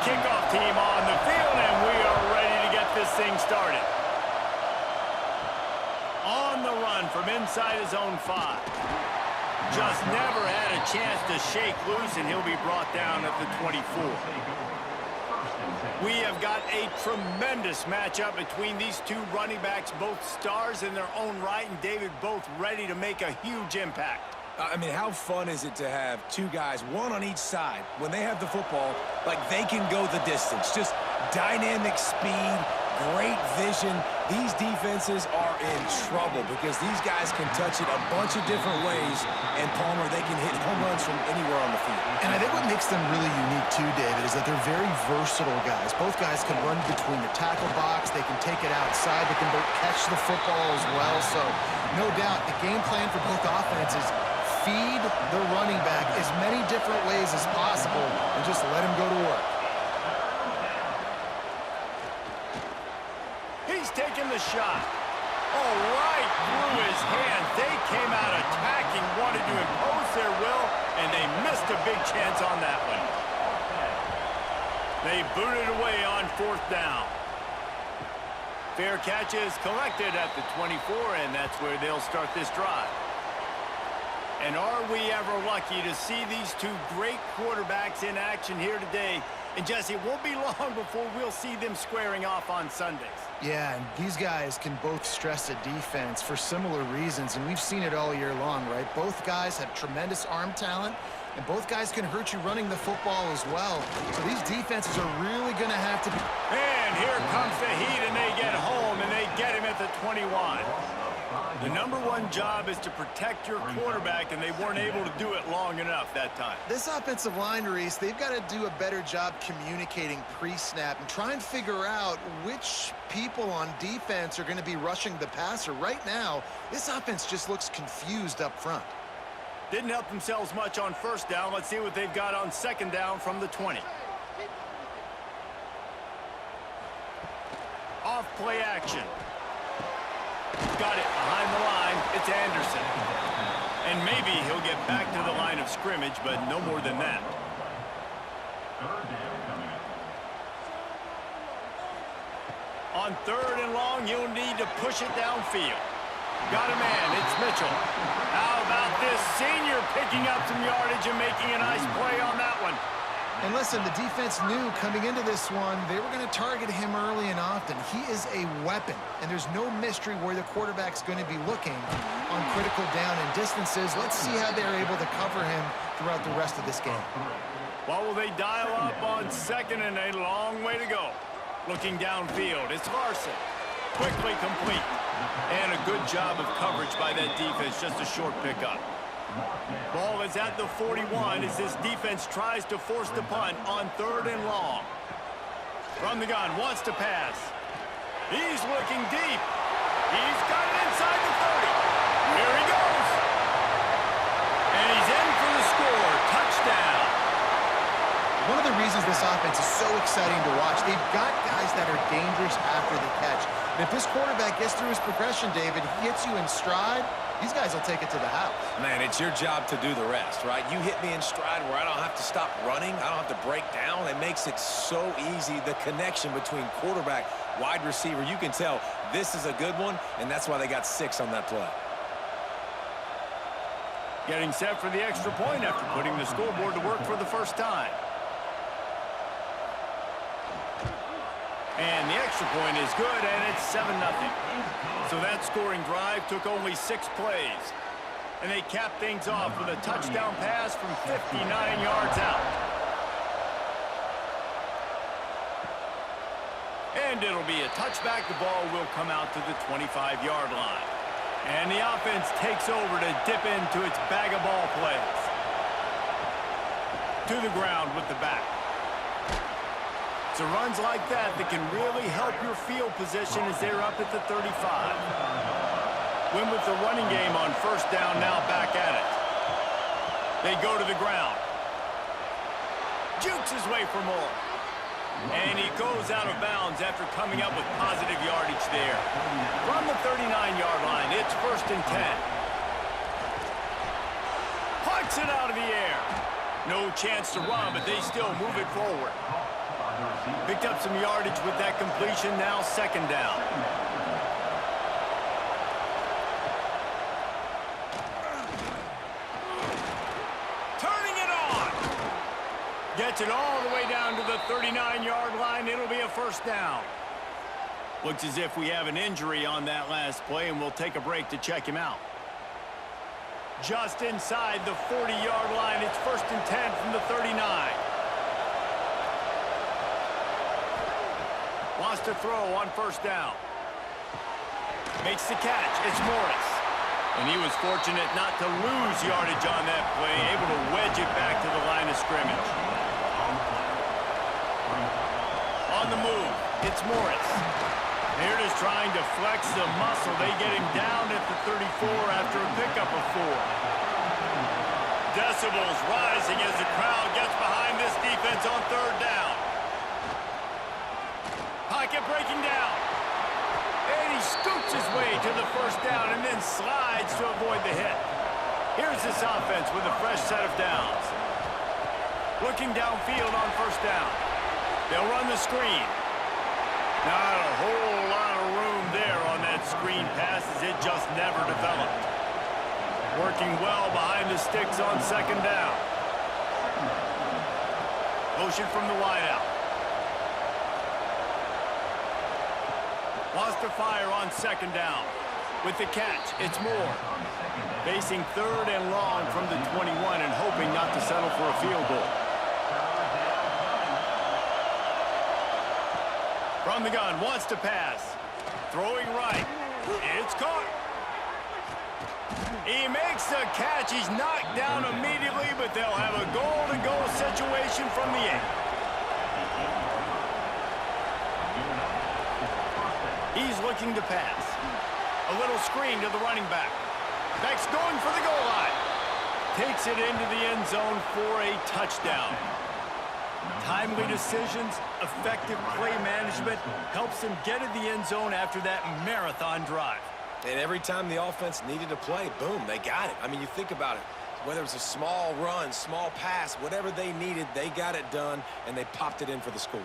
kickoff team on the field, and we are ready to get this thing started. On the run from inside his own 5. Just never had a chance to shake loose, and he'll be brought down at the 24. We have got a tremendous matchup between these two running backs, both stars in their own right, and David, both ready to make a huge impact. I mean, how fun is it to have two guys, one on each side, when they have the football, like they can go the distance. Just dynamic speed, great vision. These defenses are in trouble because these guys can touch it a bunch of different ways, and Palmer, they can hit home runs from anywhere on the field. And I think what makes them really unique too, David, is that they're very versatile guys. Both guys can run between the tackle box. They can take it outside. They can both catch the football as well. So, no doubt, the game plan for both offenses, feed the running back as many different ways as possible and just let him go to work. He's taking the shot. Oh, right through his hands. They came out attacking, wanted to impose their will, and they missed a big chance on that one. They booted away on 4th down. Fair catch is collected at the 24, and that's where they'll start this drive. And are we ever lucky to see these two great quarterbacks in action here today? And Jesse, it won't be long before we'll see them squaring off on Sundays. Yeah, and these guys can both stress a defense for similar reasons, and we've seen it all year long, right? Both guys have tremendous arm talent, and both guys can hurt you running the football as well. So these defenses are really going to have to be... And here comes the heat, and they get home, and they get him at the 21. The #1 job is to protect your quarterback, and they weren't able to do it long enough that time. This offensive line, Reese, they've got to do a better job communicating pre-snap and try and figure out which people on defense are going to be rushing the passer. Right now, this offense just looks confused up front. Didn't help themselves much on 1st down. Let's see what they've got on 2nd down from the 20. Off play action. Got it behind the line. It's Anderson. And maybe he'll get back to the line of scrimmage, but no more than that. On 3rd and long, you'll need to push it downfield. Got a man. It's Mitchell. How about this senior picking up some yardage and making a nice play on that one? And listen, the defense knew coming into this one, they were going to target him early and often. He is a weapon, and there's no mystery where the quarterback's going to be looking on critical down and distances. Let's see how they're able to cover him throughout the rest of this game. Well, will they dial up on 2nd and a long way to go? Looking downfield, it's Larson. Quickly complete. And a good job of coverage by that defense, just a short pickup. Ball is at the 41 as this defense tries to force the punt on 3rd and long. From the gun, wants to pass. He's looking deep. He's got it inside the 30. Here he goes. And he's in for the score. Touchdown. One of the reasons this offense is so exciting to watch, they've got guys that are dangerous after the catch. And if this quarterback gets through his progression, David, he hits you in stride, these guys will take it to the house. Man, it's your job to do the rest, right? You hit me in stride where I don't have to stop running. I don't have to break down. It makes it so easy, the connection between quarterback, wide receiver. You can tell this is a good one, and that's why they got 6 on that play. Getting set for the extra point after putting the scoreboard to work for the first time. And the extra point is good, and it's 7-0. So that scoring drive took only 6 plays. And they capped things off with a touchdown pass from 59 yards out. And it'll be a touchback. The ball will come out to the 25-yard line. And the offense takes over to dip into its bag of ball plays. To the ground with the back. So runs like that can really help your field position as they're up at the 35. Win with the running game on 1st down, now back at it. They go to the ground. Jukes his way for more. And he goes out of bounds after coming up with positive yardage there. From the 39-yard line, it's 1st and 10. Puts it out of the air. No chance to run, but they still move it forward. Picked up some yardage with that completion, now second down. Turning it on. Gets it all the way down to the 39-yard line. It'll be a first down. Looks as if we have an injury on that last play, and we'll take a break to check him out. Just inside the 40-yard line. It's 1st and 10 from the 39. Wants to throw on first down. Makes the catch. It's Morris. And he was fortunate not to lose yardage on that play, able to wedge it back to the line of scrimmage. On the move, it's Morris. Here it is trying to flex the muscle. They get him down at the 34 after a pickup of 4. Decibels rising as the crowd gets behind this defense on third down. Pocket breaking down. And he scoots his way to the first down and then slides to avoid the hit. Here's this offense with a fresh set of downs. Looking downfield on first down. They'll run the screen. Not a whole lot of room there on that screen pass as it just never developed. Working well behind the sticks on second down. Motion from the wideout. Wants to fire on second down. With the catch, it's Moore. Facing third and long from the 21 and hoping not to settle for a field goal. From the gun, wants to pass. Throwing right. It's caught. He makes the catch. He's knocked down immediately, but they'll have a goal-to-goal situation from the 8. He's looking to pass. A little screen to the running back. Back's going for the goal line. Takes it into the end zone for a touchdown. Timely decisions, effective play management helps them get in the end zone after that marathon drive. And every time the offense needed a play, boom, they got it. I mean, you think about it. Whether it's a small run, small pass, whatever they needed, they got it done, and they popped it in for the score.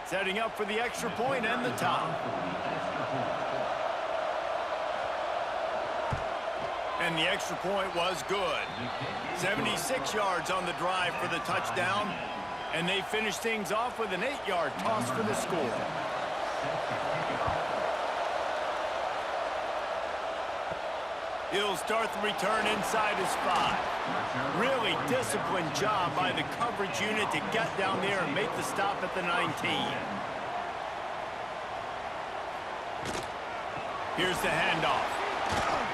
Setting up for the extra point and the top. And the extra point was good. 76 yards on the drive for the touchdown. And they finished things off with an 8-yard toss for the score. He'll start the return inside his 5. Really disciplined job by the coverage unit to get down there and make the stop at the 19. Here's the handoff.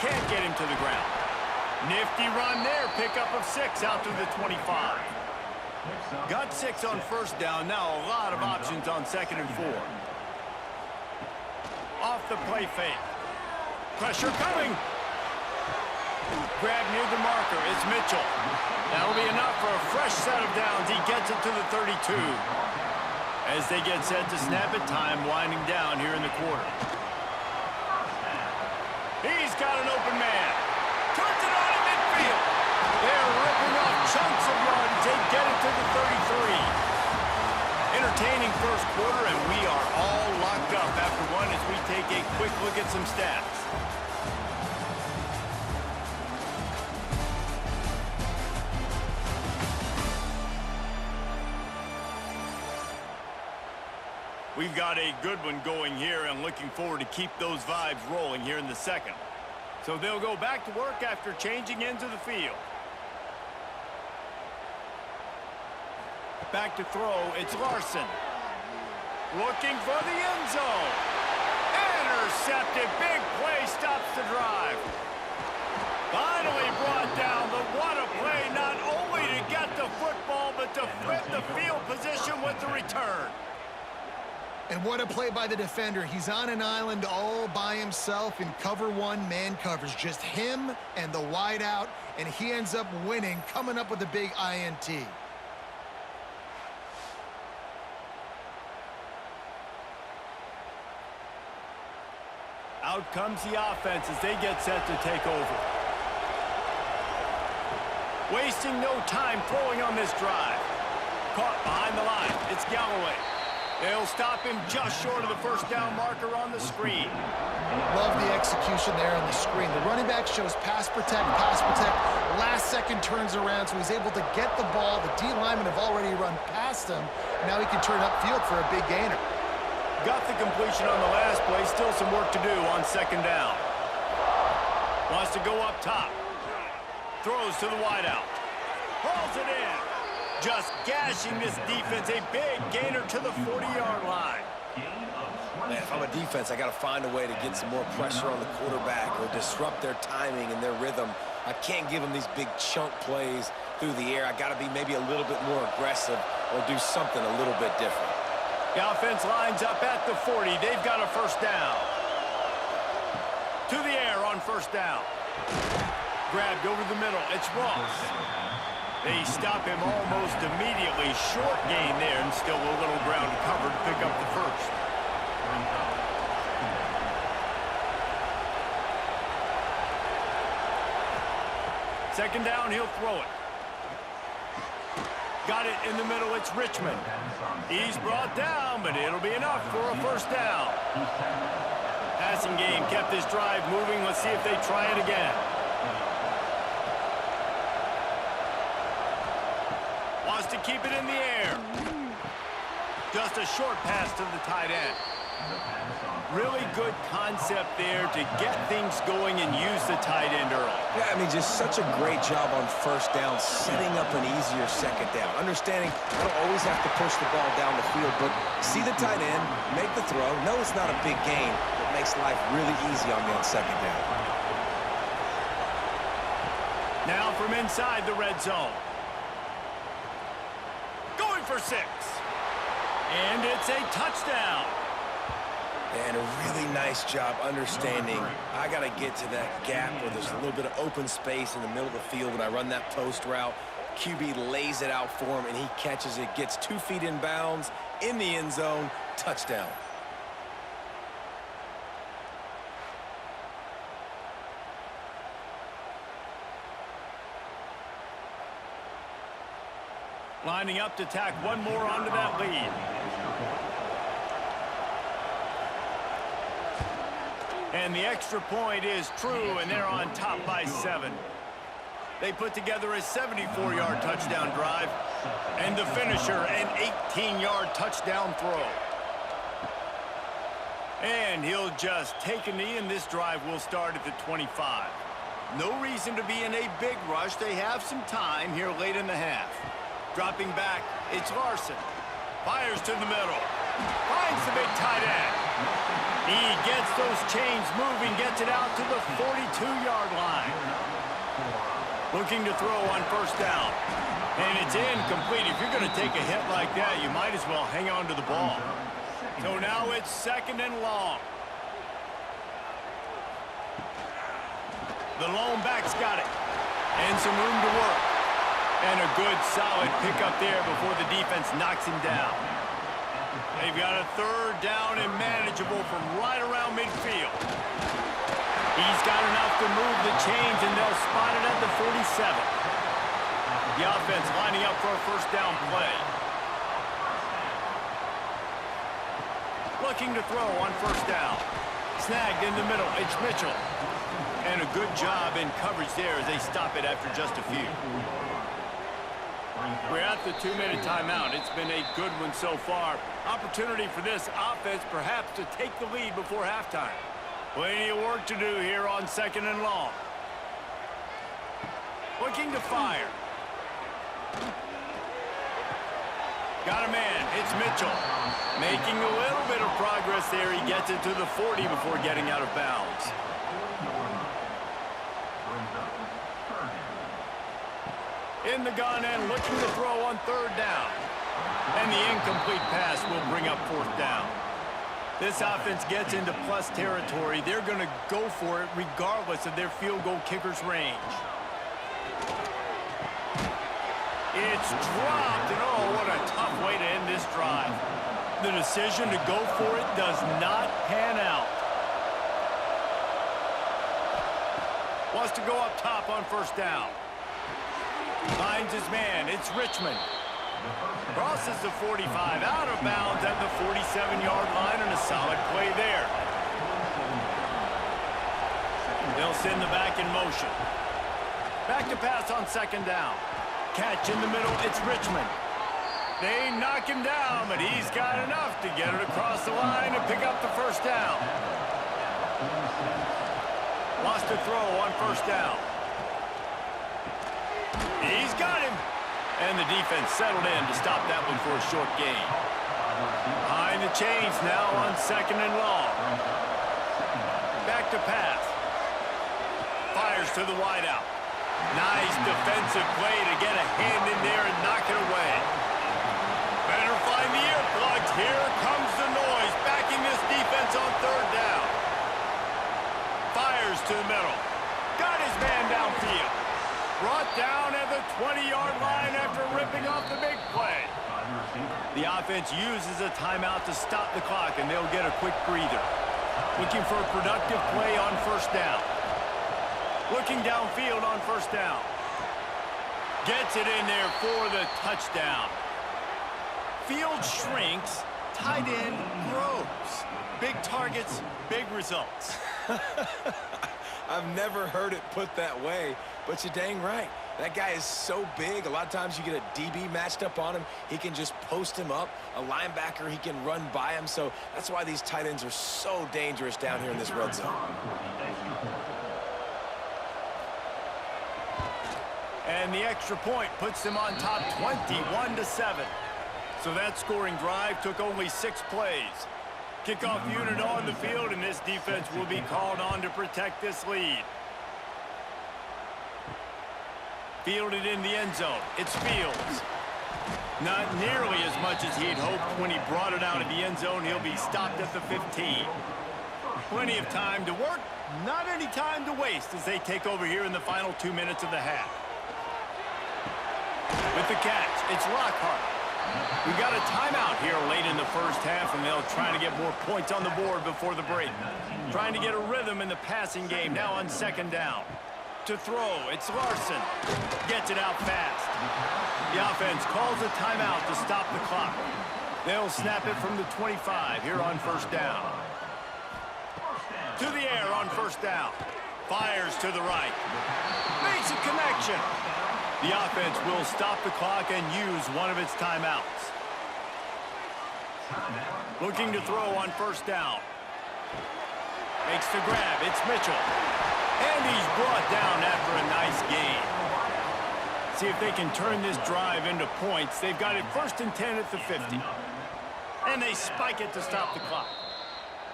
Can't get him to the ground. Nifty run there. Pickup of 6 out to the 25. Got 6 on first down. Now a lot of options on 2nd and 4. Off the play fake. Pressure coming. Grab near the marker. It's Mitchell. That'll be enough for a fresh set of downs. He gets it to the 32. As they get set to snap it, time winding down here in the quarter. He's got an open man. Turns it on in midfield. They're ripping off chunks of yardage. They get it to the 33. Entertaining first quarter, and we are all locked up after one as we take a quick look at some stats. We've got a good one going here and looking forward to keep those vibes rolling here in the second. So they'll go back to work after changing into the field. Back to throw, it's Larson. Looking for the end zone. Intercepted, big play, stops the drive. Finally brought down, but what a play, not only to get the football, but to flip the field position with the return. And what a play by the defender. He's on an island all by himself in cover 1 man coverage. Just him and the wideout, and he ends up winning, coming up with a big INT. Out comes the offense as they get set to take over. Wasting no time throwing on this drive. Caught behind the line. It's Galloway. They'll stop him just short of the first down marker on the screen. Love the execution there on the screen. The running back shows pass protect, pass protect. Last second turns around, so he's able to get the ball. The D linemen have already run past him. Now he can turn upfield for a big gainer. Got the completion on the last play. Still some work to do on second down. Wants to go up top. Throws to the wideout. Hauls it in. Just gashing this defense. A big gainer to the 40-yard line. Man, if I'm a defense, I got to find a way to get some more pressure on the quarterback or disrupt their timing and their rhythm. I can't give them these big chunk plays through the air. I got to be maybe a little bit more aggressive or do something a little bit different. The offense lines up at the 40. They've got a first down. To the air on first down. Grabbed over the middle. It's Ross. They stop him almost immediately. Short gain there, and still a little ground to cover to pick up the first. Second down, he'll throw it. Got it in the middle, it's Richmond. He's brought down, but it'll be enough for a first down. Passing game kept this drive moving. Let's see if they try it again. Wants to keep it in the air. Just a short pass to the tight end. Really good concept there to get things going and use the tight end early. Yeah, I mean, just such a great job on first down, setting up an easier second down. Understanding I don't always have to push the ball down the field, but see the tight end, make the throw. No, it's not a big gain, but makes life really easy on me on second down. Now from inside the red zone. Going for 6. And it's a touchdown. And a really nice job understanding I got to get to that gap where there's a little bit of open space in the middle of the field when I run that post route. QB lays it out for him, and he catches it, gets 2 feet in bounds, in the end zone, touchdown. Lining up to tack one more onto that lead. And the extra point is true, and they're on top by 7. They put together a 74-yard touchdown drive, and the finisher, an 18-yard touchdown throw. And he'll just take a knee, and this drive will start at the 25. No reason to be in a big rush. They have some time here late in the half. Dropping back, it's Larson. Fires to the middle. Finds the big tight end. He gets those chains moving, gets it out to the 42-yard line. Looking to throw on first down. And it's incomplete. If you're going to take a hit like that, you might as well hang on to the ball. So now it's second and long. The lone back's got it. And some room to work. And a good, solid pickup there before the defense knocks him down. They've got a third down and manageable from right around midfield. He's got enough to move the chains, and they'll spot it at the 47. The offense lining up for a first down play. Looking to throw on first down. Snagged in the middle. It's Mitchell. And a good job in coverage there as they stop it after just a few. We're at the 2-minute timeout. It's been a good one so far. Opportunity for this offense perhaps to take the lead before halftime. Plenty of work to do here on second and long. Looking to fire. Got a man. It's Mitchell. Making a little bit of progress there. He gets it to the 40 before getting out of bounds. In the gun and looking to throw on third down. And the incomplete pass will bring up fourth down. This offense gets into plus territory. They're going to go for it regardless of their field goal kicker's range. It's dropped, and oh, what a tough way to end this drive. The decision to go for it does not pan out. Wants to go up top on first down. Finds his man. It's Richmond. Crosses the 45, out of bounds at the 47-yard line, and a solid play there. They'll send the back in motion. Back to pass on second down. Catch in the middle, it's Richmond. They knock him down, but he's got enough to get it across the line and pick up the first down. Wants to throw on first down. He's got him. And the defense settled in to stop that one for a short gain. Behind the chains now on second and long. Back to pass. Fires to the wideout. Nice defensive play to get a hand in there and knock it away. Better find the earplugs. Here comes the noise, backing this defense on third down. Fires to the middle. Got his man downfield. Brought down at the 20-yard line after ripping off the big play. The offense uses a timeout to stop the clock, and they'll get a quick breather. Looking for a productive play on first down. Looking downfield on first down. Gets it in there for the touchdown. Field shrinks, tight end grows. Big targets, big results. I've never heard it put that way, but you're dang right. That guy is so big. A lot of times you get a DB matched up on him. He can just post him up. A linebacker, he can run by him. So that's why these tight ends are so dangerous down here in this red zone. And the extra point puts them on top 21-7. So that scoring drive took only 6 plays. Kickoff unit on the field, and this defense will be called on to protect this lead. Fielded in the end zone. It's Fields. Not nearly as much as he'd hoped when he brought it out of the end zone. He'll be stopped at the 15. Plenty of time to work, not any time to waste as they take over here in the final 2 minutes of the half. With the catch, it's Lockhart. We got a timeout here late in the first half, and they'll try to get more points on the board before the break. Trying to get a rhythm in the passing game now on second down. To throw, it's Larson. Gets it out fast. The offense calls a timeout to stop the clock. They'll snap it from the 25 here on first down. To the air on first down. Fires to the right. Makes a connection. The offense will stop the clock and use one of its timeouts. Looking to throw on first down. Makes the grab. It's Mitchell. And he's brought down after a nice gain. See if they can turn this drive into points. They've got it 1st and 10 at the 50. And they spike it to stop the clock.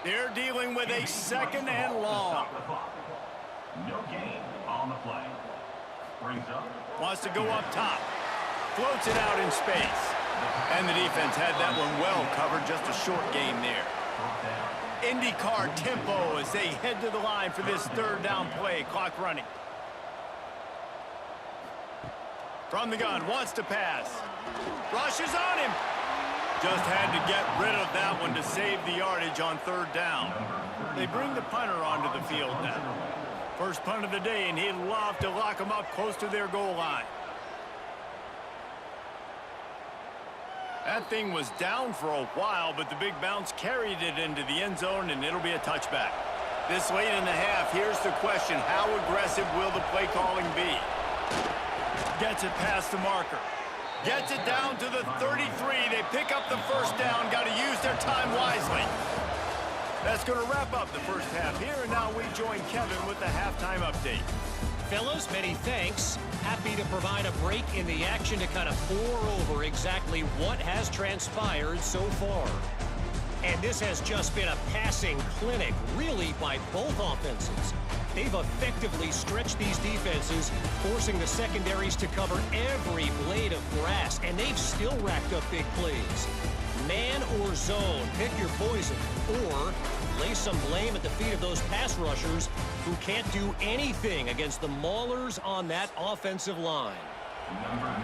They're dealing with a second and long. No gain on the play. Brings up. Wants to go up top. Floats it out in space. And the defense had that one well covered. Just a short game there. IndyCar tempo as they head to the line for this third down play. Clock running. From the gun, wants to pass. Rushes on him. Just had to get rid of that one to save the yardage on third down. They bring the punter onto the field now. First punt of the day, and he'd love to lock them up close to their goal line. That thing was down for a while, but the big bounce carried it into the end zone, and it'll be a touchback. This late in the half, here's the question. How aggressive will the play calling be? Gets it past the marker. Gets it down to the 33. They pick up the first down. Got to use their time wisely. That's going to wrap up the first half here, and now we join Kevin with the halftime update. Fellas, many thanks. Happy to provide a break in the action to kind of pour over exactly what has transpired so far. And this has just been a passing clinic, really, by both offenses. They've effectively stretched these defenses, forcing the secondaries to cover every blade of grass, and they've still racked up big plays. Man or zone, pick your poison, or lay some blame at the feet of those pass rushers who can't do anything against the maulers on that offensive line.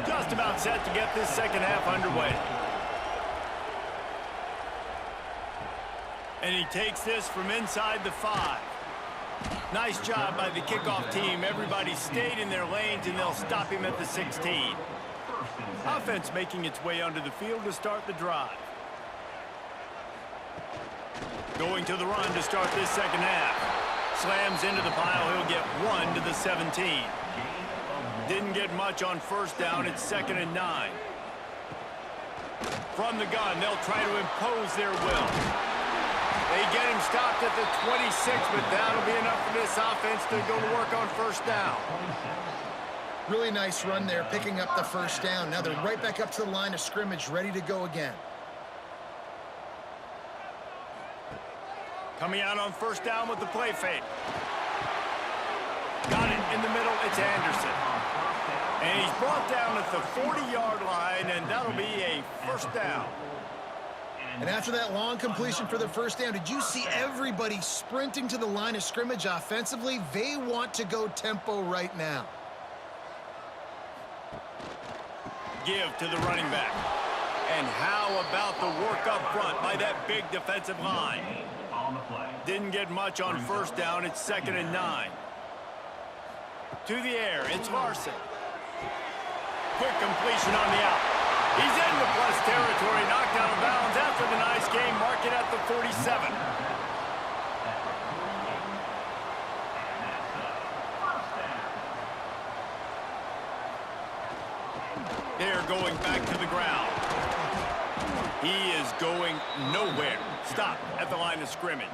Just about set to get this second half underway. And he takes this from inside the 5. Nice job by the kickoff team. Everybody stayed in their lanes, and they'll stop him at the 16. Offense making its way onto the field to start the drive. Going to the run to start this second half. Slams into the pile. He'll get 1 to the 17. Didn't get much on first down. It's 2nd and 9. From the gun, they'll try to impose their will. They get him stopped at the 26, but that'll be enough for this offense to go to work on first down. Really nice run there, picking up the first down. Now they're right back up to the line of scrimmage, ready to go again. Coming out on first down with the play fake. Got it in the middle. It's Anderson. And he's brought down at the 40-yard line, and that'll be a first down. And after that long completion for the first down, did you see everybody sprinting to the line of scrimmage offensively? They want to go tempo right now. Give to the running back. And how about the work up front by that big defensive line? Didn't get much on first down. It's 2nd and 9. To the air, it's Larson. Quick completion on the out. He's into plus territory, knocked out of bounds after the nice game, mark it at the 47. They're going back to the ground. He is going nowhere. Stop at the line of scrimmage.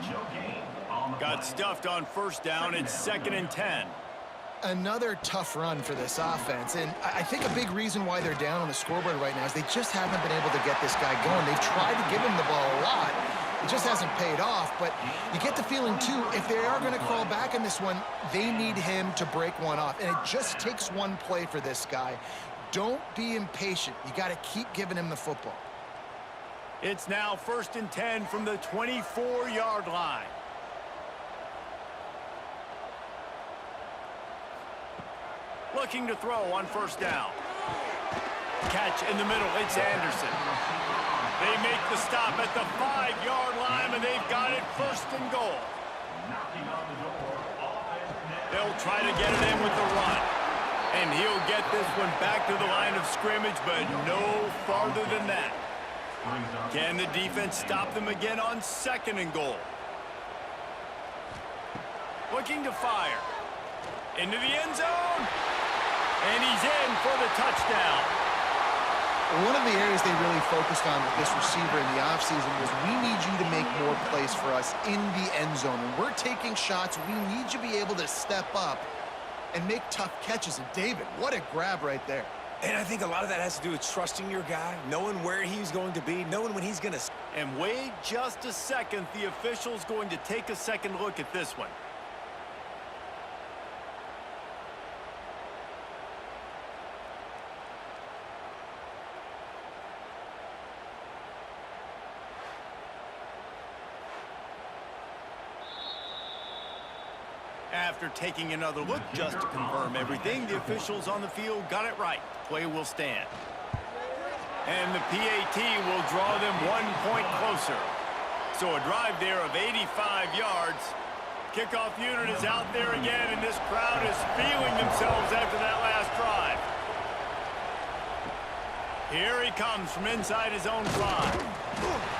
Got stuffed on first down. It's 2nd and 10. Another tough run for this offense, and I think a big reason why they're down on the scoreboard right now is they just haven't been able to get this guy going. They've tried to give him the ball a lot. It just hasn't paid off, but you get the feeling, too, if they are going to crawl back in this one, they need him to break one off, and it just takes one play for this guy. Don't be impatient. You got to keep giving him the football. It's now 1st and 10 from the 24-yard line. Looking to throw on first down. Catch in the middle. It's Anderson. They make the stop at the 5-yard line, and they've got it 1st and goal. They'll try to get it in with the run. And he'll get this one back to the line of scrimmage, but no farther than that. Can the defense stop them again on 2nd and goal? Looking to fire. Into the end zone. And he's in for the touchdown. One of the areas they really focused on with this receiver in the offseason was we need you to make more plays for us in the end zone. When we're taking shots, we need you to be able to step up and make tough catches. And David, what a grab right there. And I think a lot of that has to do with trusting your guy, knowing where he's going to be, knowing when he's going to... And wait just a second. The official's going to take a second look at this one. After taking another look just to confirm everything, the officials on the field got it right. Play will stand. And the PAT will draw them 1 point closer. So a drive there of 85 yards. Kickoff unit is out there again, and this crowd is feeling themselves after that last drive. Here he comes from inside his own 5.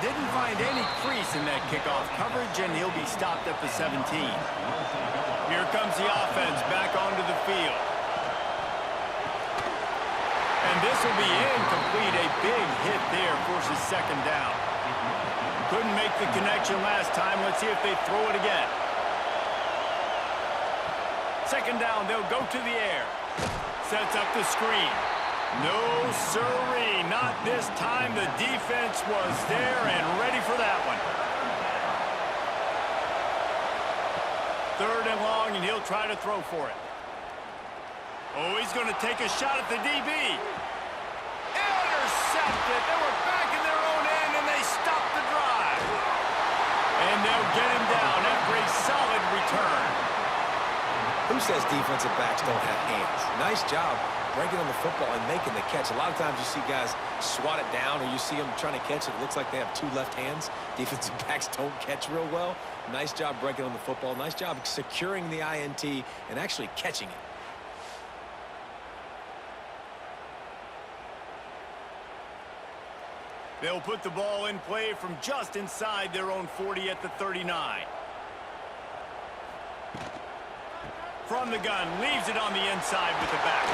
Didn't find any crease in that kickoff coverage, and he'll be stopped at the 17. Here comes the offense back onto the field. And this will be incomplete. A big hit there forces 2nd down. Couldn't make the connection last time. Let's see if they throw it again. 2nd down, they'll go to the air. Sets up the screen. No siree, not this time. The defense was there and ready for that one. 3rd and long, and he'll try to throw for it. Oh, he's going to take a shot at the DB. Intercepted. They were back in their own end, and they stopped the drive. And they'll get him down after a solid return. Who says defensive backs don't have hands? Nice job. breaking on the football and making the catch. A lot of times you see guys swat it down or you see them trying to catch it. It looks like they have two left hands. Defensive backs don't catch real well. Nice job breaking on the football. Nice job securing the INT and actually catching it. They'll put the ball in play from just inside their own 40 at the 39. From the gun, leaves it on the inside with the back.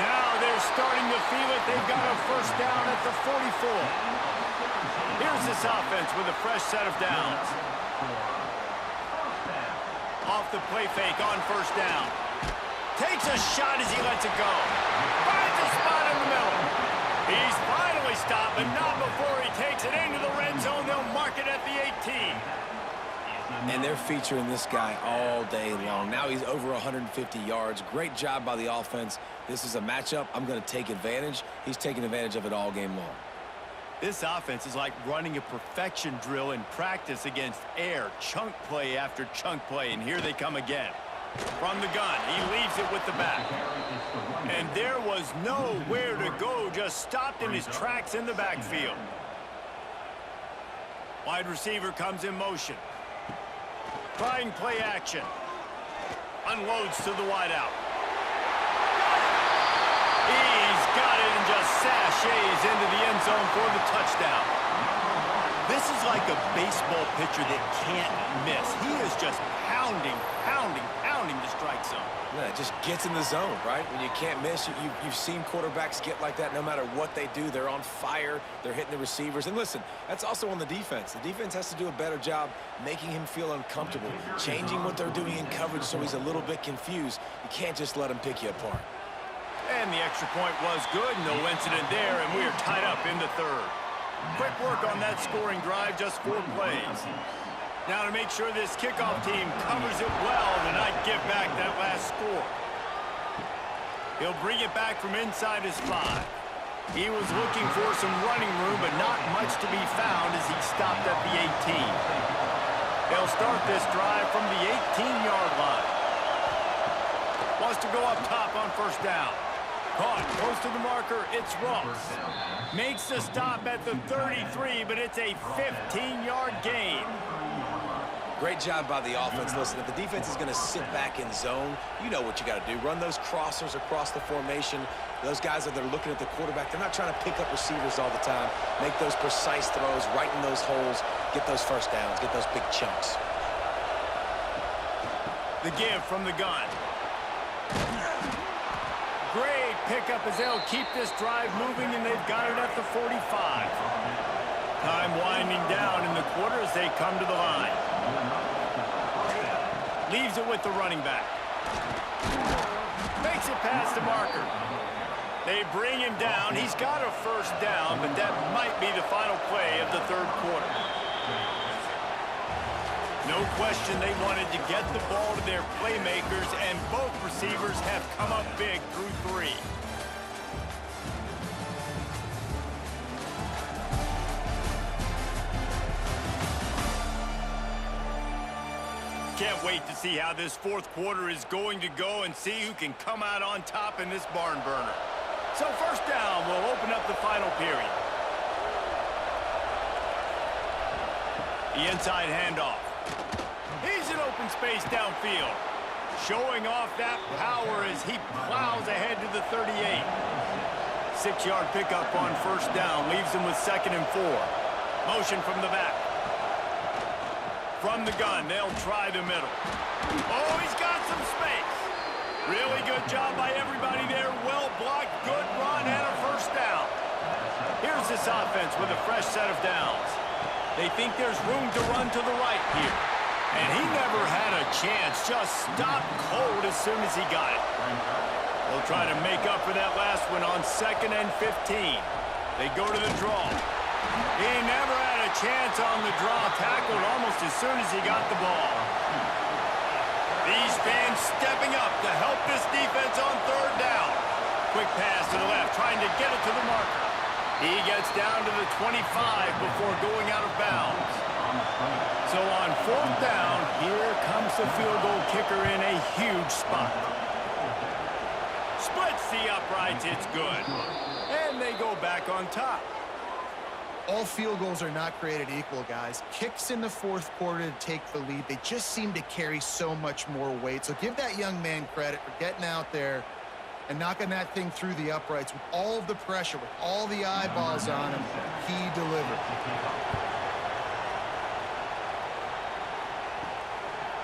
Now they're starting to feel it. They've got a first down at the 44. Here's this offense with a fresh set of downs. Off the play fake on first down. Takes a shot as he lets it go. Finds a spot in the middle. He's finally stopped, but not before he takes it into the red zone. They'll mark it at the 18. And they're featuring this guy all day long. Now he's over 150 yards. Great job by the offense. This is a matchup. I'm going to take advantage. He's taking advantage of it all game long. This offense is like running a perfection drill in practice against air. Chunk play after chunk play, and here they come again. From the gun, he leaves it with the back. And there was nowhere to go, just stopped in his tracks in the backfield. Wide receiver comes in motion. Trying play action. Unloads to the wideout. He's got it and just sashays into the end zone for the touchdown. This is like a baseball pitcher that can't miss. He is just pounding the strike zone. Yeah, it just gets in the zone, right? When you can't miss, you've seen quarterbacks get like that no matter what they do. They're on fire. They're hitting the receivers. And listen, that's also on the defense. The defense has to do a better job making him feel uncomfortable, changing what they're doing in coverage so he's a little bit confused. You can't just let him pick you apart. And the extra point was good. No incident there, and we are tied up in the third. Quick work on that scoring drive, just 4 plays. Now to make sure this kickoff team covers it well to not give back that last score. He'll bring it back from inside his 5. He was looking for some running room, but not much to be found as he stopped at the 18. They'll start this drive from the 18-yard line. Wants to go up top on first down. Caught close to the marker, it's Ross. Makes the stop at the 33, but it's a 15-yard gain. Great job by the offense. Listen, if the defense is going to sit back in zone, you know what you got to do. Run those crossers across the formation. Those guys that are looking at the quarterback, they're not trying to pick up receivers all the time. Make those precise throws, right in those holes, get those first downs, get those big chunks. The give from the gun. Great pickup as they'll keep this drive moving, and they've got it at the 45. Time winding down in the quarter as they come to the line. Leaves it with the running back. Makes it past the marker. They bring him down. He's got a first down, but that might be the final play of the third quarter. No question they wanted to get the ball to their playmakers, and both receivers have come up big through 3. Can't wait to see how this fourth quarter is going to go and see who can come out on top in this barn burner. So first down will open up the final period. The inside handoff. He's in open space downfield. Showing off that power as he plows ahead to the 38. 6-yard pickup on first down. Leaves him with 2nd and 4. Motion from the back. From the gun, they'll try the middle. Oh, he's got some space. Really good job by everybody there. Well blocked, good run, and a first down. Here's this offense with a fresh set of downs. They think there's room to run to the right here. And he never had a chance. Just stopped cold as soon as he got it. They'll try to make up for that last one on 2nd and 15. They go to the draw. He never had a chance on the draw. Tackled almost as soon as he got the ball. These fans stepping up to help this defense on third down. Quick pass to the left, trying to get it to the marker. He gets down to the 25 before going out of bounds. So on fourth down, here comes the field goal kicker in a huge spot. the uprights. It's good. And they go back on top. All field goals are not created equal, guys. Kicks in the fourth quarter to take the lead. They just seem to carry so much more weight. So give that young man credit for getting out there and knocking that thing through the uprights with all of the pressure, with all the eyeballs on him. He delivered.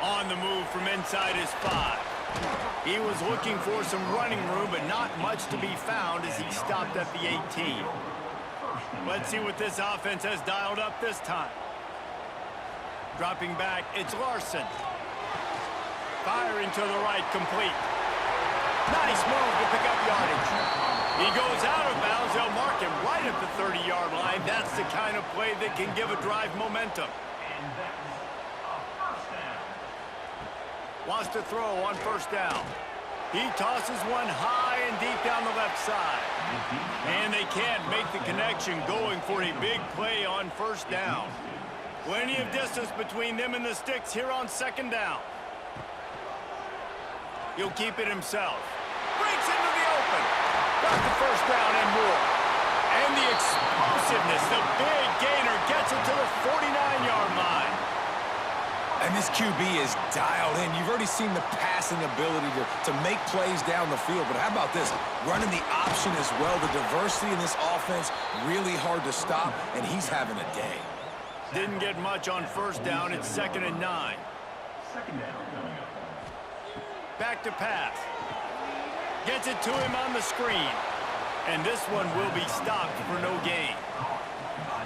On the move from inside his 5. He was looking for some running room, but not much to be found as he stopped at the 18. Let's see what this offense has dialed up this time. Dropping back, it's Larson. Firing to the right, complete. Nice move to pick up yardage. He goes out of bounds. They'll mark him right at the 30-yard line. That's the kind of play that can give a drive momentum. And that's a first down. Wants to throw on first down. He tosses one high and deep down the left side. And they can't make the connection, going for a big play on first down. Plenty of distance between them and the sticks here on second down. He'll keep it himself. Breaks into the open. Got the first down and more. And the explosiveness, the big gainer gets it to the 49-yard line. And this QB is dialed in. You've already seen the passing ability to make plays down the field. But how about this? Running the option as well. The diversity in this offense, really hard to stop, and he's having a day. Didn't get much on first down. It's 2nd and 9. Second down coming up. Back to pass. Gets it to him on the screen. And this one will be stopped for no gain.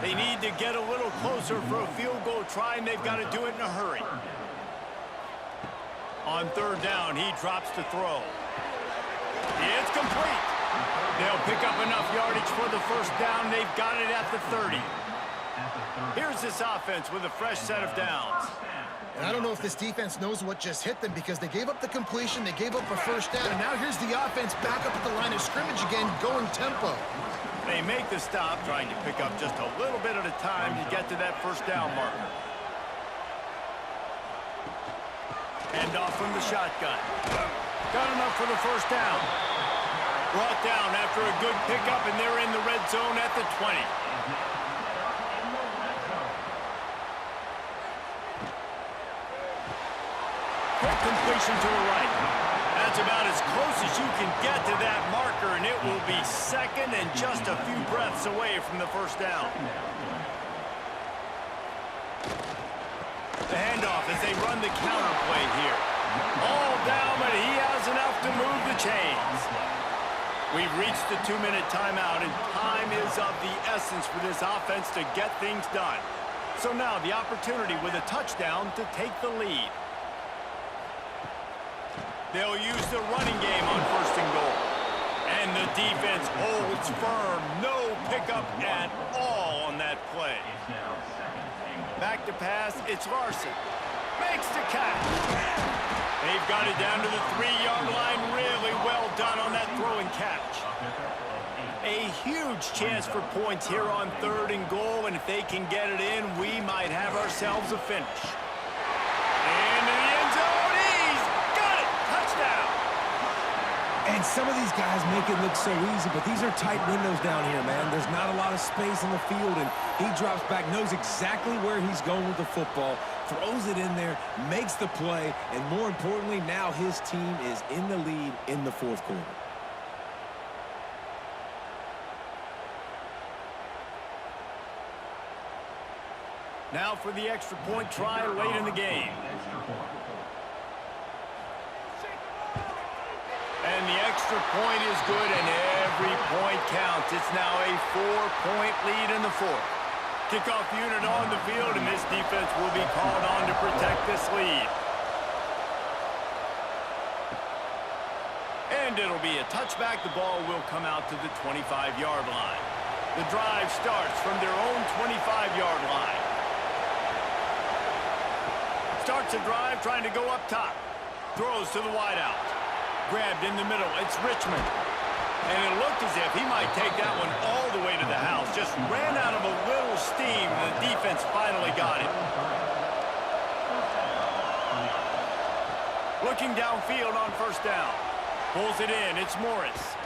They need to get a little closer for a field goal try, and they've got to do it in a hurry. On third down, he drops to throw. It's complete. They'll pick up enough yardage for the first down. They've got it at the 30. Here's this offense with a fresh set of downs. And I don't know if this defense knows what just hit them, because they gave up the completion, they gave up a first down, and now here's the offense back up at the line of scrimmage again, going tempo. They make the stop, trying to pick up just a little bit at a time to get to that first down marker. Hand off from the shotgun. Got enough for the first down. Brought down after a good pickup, and they're in the red zone at the 20. Quick completion to the right. That's about as close as you can get to that marker, and it will be second and just a few breaths away from the first down. The handoff as they run the counter play here. All down, but he has enough to move the chains. We've reached the 2-minute timeout, and time is of the essence for this offense to get things done. So now the opportunity with a touchdown to take the lead. They'll use the running game on first and goal. And the defense holds firm. No pickup at all on that play. Back to pass, it's Larson. Makes the catch. They've got it down to the 3-yard line. Really well done on that throw and catch. A huge chance for points here on third and goal, and if they can get it in, we might have ourselves a finish. And in the end zone, he's got it! Touchdown! And some of these guys make it look so easy, but these are tight windows down here, man. There's not a lot of space in the field, and he drops back, knows exactly where he's going with the football, throws it in there, makes the play, and more importantly, now his team is in the lead in the fourth quarter. Now for the extra point try late in the game. And the extra point is good, and every point counts. It's now a 4-point lead in the fourth. Kickoff unit on the field, and this defense will be called on to protect this lead. And it'll be a touchback. The ball will come out to the 25-yard line. The drive starts from their own 25-yard line. Starts a drive trying to go up top. Throws to the wideout. Grabbed in the middle. It's Richmond. And it looked as if he might take that one all the way to the house. Just ran out of a little steam, and the defense finally got it. Looking downfield on first down. Pulls it in. It's Morris.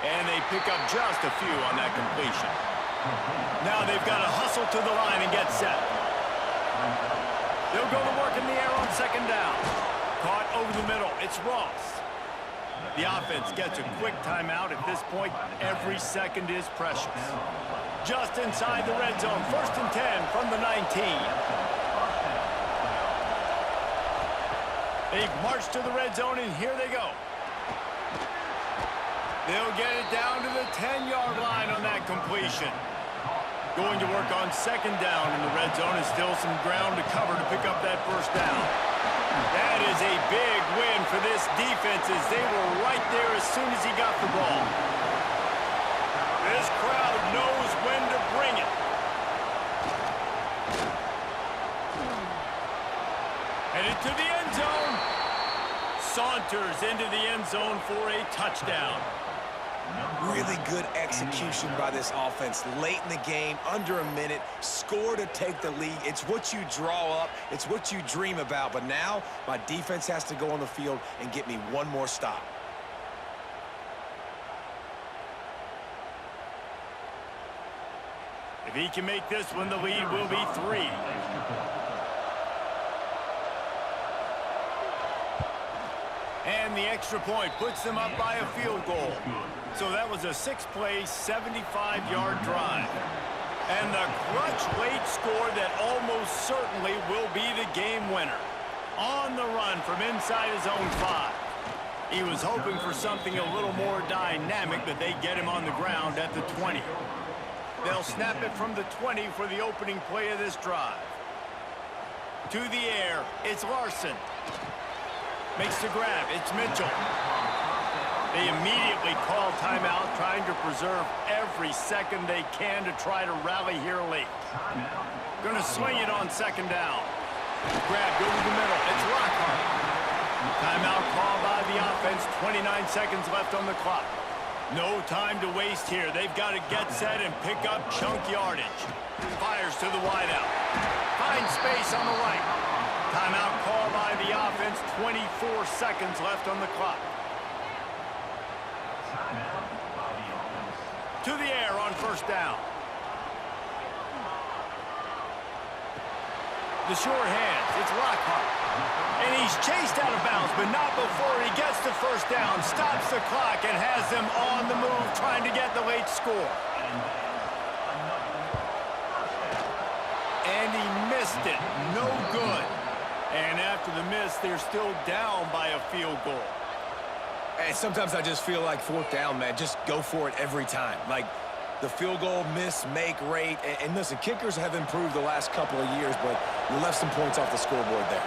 And they pick up just a few on that completion. Now they've got to hustle to the line and get set. They'll go to work in the air on second down. Caught over the middle. It's Ross. The offense gets a quick timeout at this point. Every second is precious. Just inside the red zone. 1st and 10 from the 19. They've marched to the red zone, and here they go. They'll get it down to the 10-yard line on that completion. Going to work on second down in the red zone, and still some ground to cover to pick up that first down. That is a big win for this defense as they were right there as soon as he got the ball. This crowd knows when to bring it. Headed to the end zone. Saunters into the end zone for a touchdown. Really good execution by this offense late in the game, under a minute, score to take the lead. It's what you draw up, it's what you dream about, but now my defense has to go on the field and get me one more stop. If he can make this one, the lead will be 3. And the extra point puts them up by a field goal. So that was a 6-play, 75-yard drive. And the clutch late score that almost certainly will be the game winner. On the run from inside his own 5. He was hoping for something a little more dynamic, but they get him on the ground at the 20. They'll snap it from the 20 for the opening play of this drive. To the air, it's Larson. Makes the grab, it's Mitchell. They immediately call timeout, trying to preserve every second they can to try to rally here late. Gonna swing it on second down. Grab, go to the middle, it's Lockhart. Timeout call by the offense, 29 seconds left on the clock. No time to waste here. They've got to get set and pick up chunk yardage. Fires to the wideout. Finds space on the right. Timeout call by the offense. 24 seconds left on the clock. To the air on first down. The short hands. It's Lockhart. And he's chased out of bounds, but not before he gets the first down, stops the clock, and has them on the move trying to get the late score. And he missed it. No good. And after the miss, they're still down by a field goal. And sometimes I just feel like 4th down, man. Just go for it every time. Like the field goal miss-make rate. And listen, kickers have improved the last couple of years, but you left some points off the scoreboard there.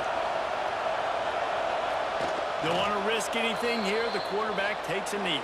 Don't want to risk anything here. The quarterback takes a knee.